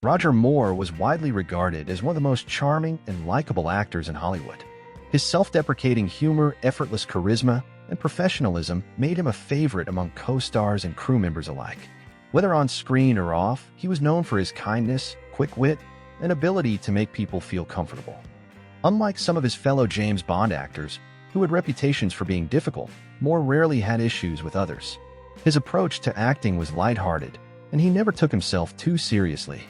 Roger Moore was widely regarded as one of the most charming and likable actors in Hollywood. His self-deprecating humor, effortless charisma, and professionalism made him a favorite among co-stars and crew members alike. Whether on screen or off, he was known for his kindness, quick wit, and ability to make people feel comfortable. Unlike some of his fellow James Bond actors, who had reputations for being difficult, Moore rarely had issues with others. His approach to acting was lighthearted, and he never took himself too seriously.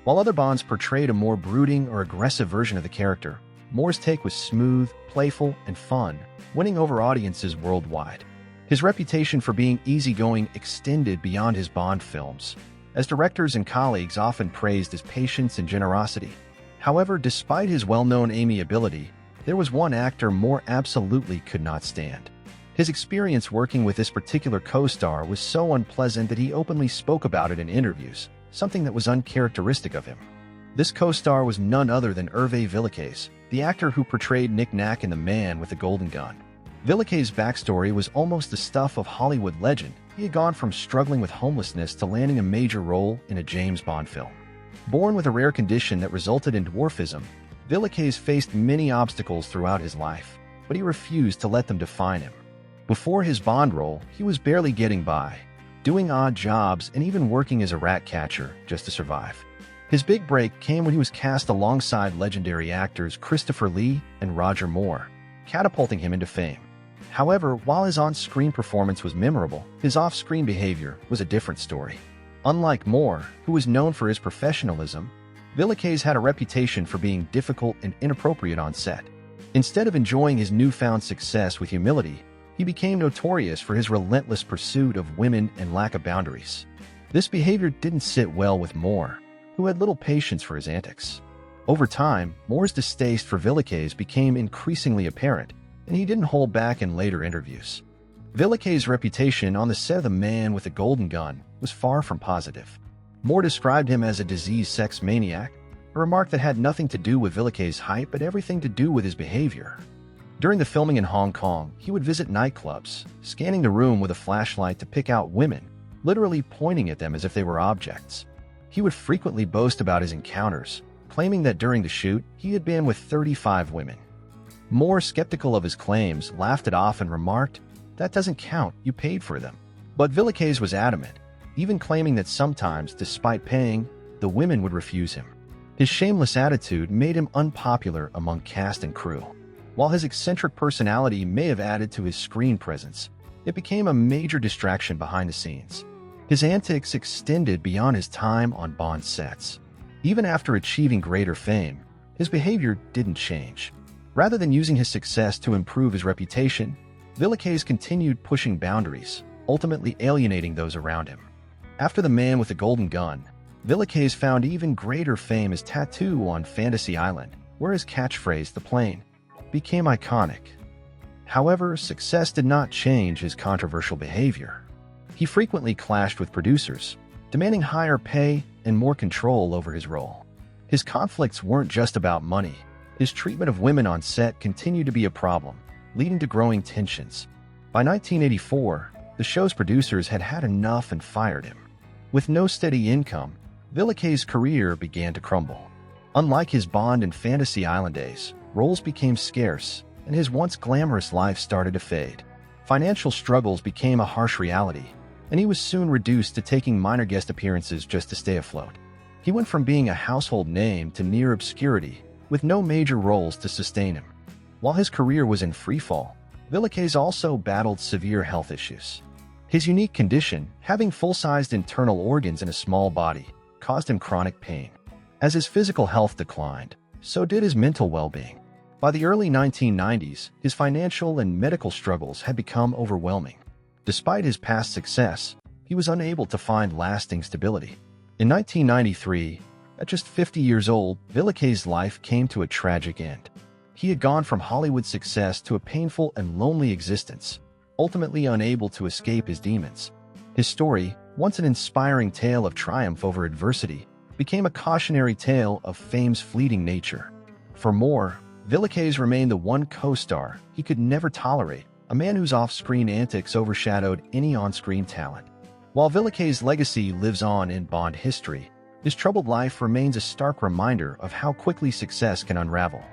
While other Bonds portrayed a more brooding or aggressive version of the character, Moore's take was smooth, playful, and fun, winning over audiences worldwide. His reputation for being easygoing extended beyond his Bond films, as directors and colleagues often praised his patience and generosity. However, despite his well-known amiability, there was one actor Moore absolutely could not stand. His experience working with this particular co-star was so unpleasant that he openly spoke about it in interviews, something that was uncharacteristic of him. This co-star was none other than Hervé Villechaize, the actor who portrayed Nick Nack in The Man with the Golden Gun. Villechaize's backstory was almost the stuff of Hollywood legend. He had gone from struggling with homelessness to landing a major role in a James Bond film. Born with a rare condition that resulted in dwarfism, Villechaize faced many obstacles throughout his life, but he refused to let them define him. Before his Bond role, he was barely getting by, doing odd jobs and even working as a rat catcher just to survive. His big break came when he was cast alongside legendary actors Christopher Lee and Roger Moore, catapulting him into fame. However, while his on-screen performance was memorable, his off-screen behavior was a different story. Unlike Moore, who was known for his professionalism, Villechaize had a reputation for being difficult and inappropriate on set. Instead of enjoying his newfound success with humility, he became notorious for his relentless pursuit of women and lack of boundaries. This behavior didn't sit well with Moore, who had little patience for his antics. Over time, Moore's distaste for Villechaize became increasingly apparent, and he didn't hold back in later interviews. Villechaize's reputation on the set of The Man with the Golden Gun was far from positive. Moore described him as a diseased sex maniac, a remark that had nothing to do with Villechaize's height but everything to do with his behavior. During the filming in Hong Kong, he would visit nightclubs, scanning the room with a flashlight to pick out women, literally pointing at them as if they were objects. He would frequently boast about his encounters, claiming that during the shoot, he had been with 35 women. Moore, skeptical of his claims, laughed it off and remarked, "That doesn't count, you paid for them." But Villechaize was adamant, even claiming that sometimes, despite paying, the women would refuse him. His shameless attitude made him unpopular among cast and crew. While his eccentric personality may have added to his screen presence, it became a major distraction behind the scenes. His antics extended beyond his time on Bond sets. Even after achieving greater fame, his behavior didn't change. Rather than using his success to improve his reputation, Villechaize continued pushing boundaries, ultimately alienating those around him. After The Man with the Golden Gun, Villechaize found even greater fame as Tattoo on Fantasy Island, where his catchphrase, "The Plane," became iconic. However, success did not change his controversial behavior. He frequently clashed with producers, demanding higher pay and more control over his role. His conflicts weren't just about money. His treatment of women on set continued to be a problem, leading to growing tensions. By 1984, the show's producers had had enough and fired him. With no steady income, Villechaize's career began to crumble. Unlike his Bond and Fantasy Island days, roles became scarce, and his once glamorous life started to fade. Financial struggles became a harsh reality, and he was soon reduced to taking minor guest appearances just to stay afloat. He went from being a household name to near obscurity, with no major roles to sustain him. While his career was in freefall, Villechaize also battled severe health issues. His unique condition, having full-sized internal organs in a small body, caused him chronic pain. As his physical health declined, so did his mental well-being. By the early 1990s, his financial and medical struggles had become overwhelming. Despite his past success, he was unable to find lasting stability. In 1993, at just 50 years old, Villechaize's life came to a tragic end. He had gone from Hollywood success to a painful and lonely existence, ultimately unable to escape his demons. His story, once an inspiring tale of triumph over adversity, became a cautionary tale of fame's fleeting nature. For Moore, Villechaize remained the one co-star he could never tolerate, a man whose off-screen antics overshadowed any on-screen talent. While Villechaize's legacy lives on in Bond history, His troubled life remains a stark reminder of how quickly success can unravel.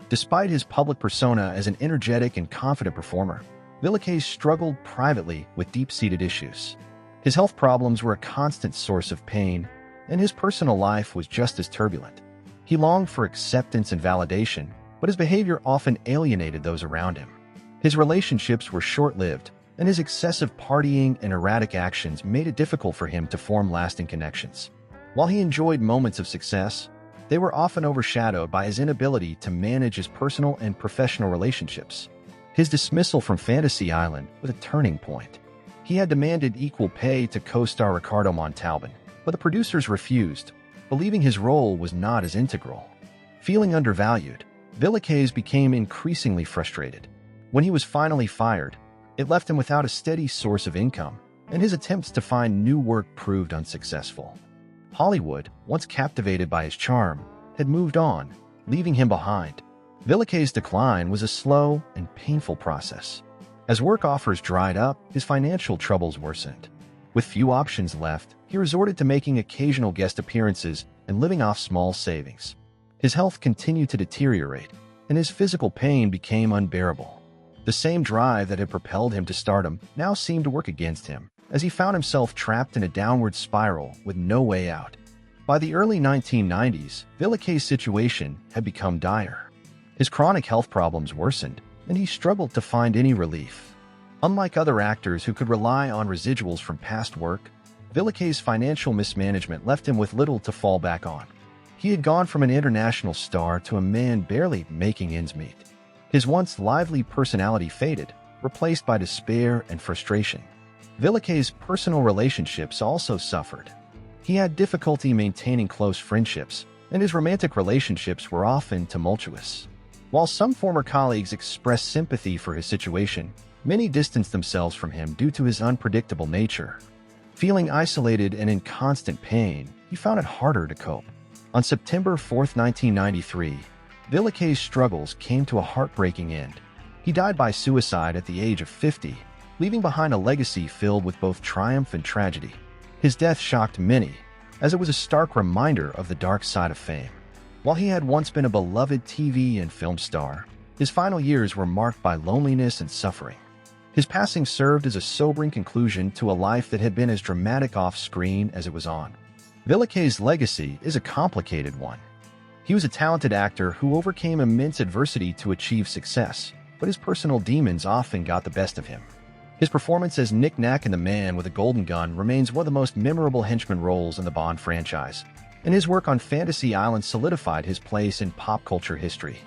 Despite his public persona as an energetic and confident performer, Villequier struggled privately with deep-seated issues. His health problems were a constant source of pain, and his personal life was just as turbulent. He longed for acceptance and validation, but his behavior often alienated those around him. His relationships were short-lived, and his excessive partying and erratic actions made it difficult for him to form lasting connections. While he enjoyed moments of success, they were often overshadowed by his inability to manage his personal and professional relationships. His dismissal from Fantasy Island was a turning point. He had demanded equal pay to co-star Ricardo Montalban, but the producers refused, believing his role was not as integral. Feeling undervalued, Villequier became increasingly frustrated. When he was finally fired, it left him without a steady source of income, and his attempts to find new work proved unsuccessful. Hollywood, once captivated by his charm, had moved on, leaving him behind. Villequier's decline was a slow and painful process. As work offers dried up, his financial troubles worsened. With few options left, he resorted to making occasional guest appearances and living off small savings. His health continued to deteriorate, and his physical pain became unbearable. The same drive that had propelled him to stardom now seemed to work against him, as he found himself trapped in a downward spiral with no way out. By the early 1990s, Villequier's situation had become dire. His chronic health problems worsened, and he struggled to find any relief. Unlike other actors who could rely on residuals from past work, Villequier's financial mismanagement left him with little to fall back on. He had gone from an international star to a man barely making ends meet. His once lively personality faded, replaced by despair and frustration. Villequier's personal relationships also suffered. He had difficulty maintaining close friendships, and his romantic relationships were often tumultuous. While some former colleagues expressed sympathy for his situation, many distanced themselves from him due to his unpredictable nature. Feeling isolated and in constant pain, he found it harder to cope. On September 4, 1993, Villequier's struggles came to a heartbreaking end. He died by suicide at the age of 50, leaving behind a legacy filled with both triumph and tragedy. His death shocked many, as it was a stark reminder of the dark side of fame. While he had once been a beloved TV and film star, his final years were marked by loneliness and suffering. His passing served as a sobering conclusion to a life that had been as dramatic off-screen as it was on. Villequier's legacy is a complicated one. He was a talented actor who overcame immense adversity to achieve success, but his personal demons often got the best of him. His performance as Nick Nack in The Man with a Golden Gun remains one of the most memorable henchman roles in the Bond franchise, and his work on Fantasy Island solidified his place in pop culture history.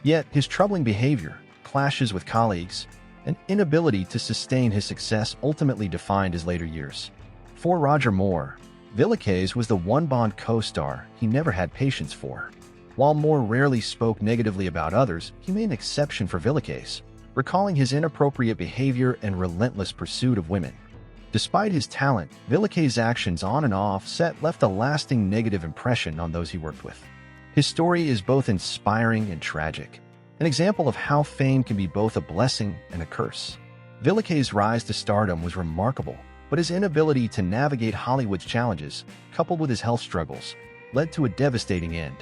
Yet, his troubling behavior, clashes with colleagues, and inability to sustain his success ultimately defined his later years. For Roger Moore, Villequier was the one Bond co-star he never had patience for. While Moore rarely spoke negatively about others, he made an exception for Villequier, recalling his inappropriate behavior and relentless pursuit of women. Despite his talent, Villequier's actions on and off set left a lasting negative impression on those he worked with. His story is both inspiring and tragic, an example of how fame can be both a blessing and a curse. Villequier's rise to stardom was remarkable, but his inability to navigate Hollywood's challenges, coupled with his health struggles, led to a devastating end.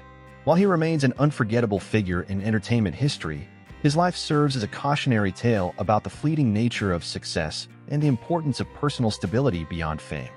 While he remains an unforgettable figure in entertainment history, his life serves as a cautionary tale about the fleeting nature of success and the importance of personal stability beyond fame.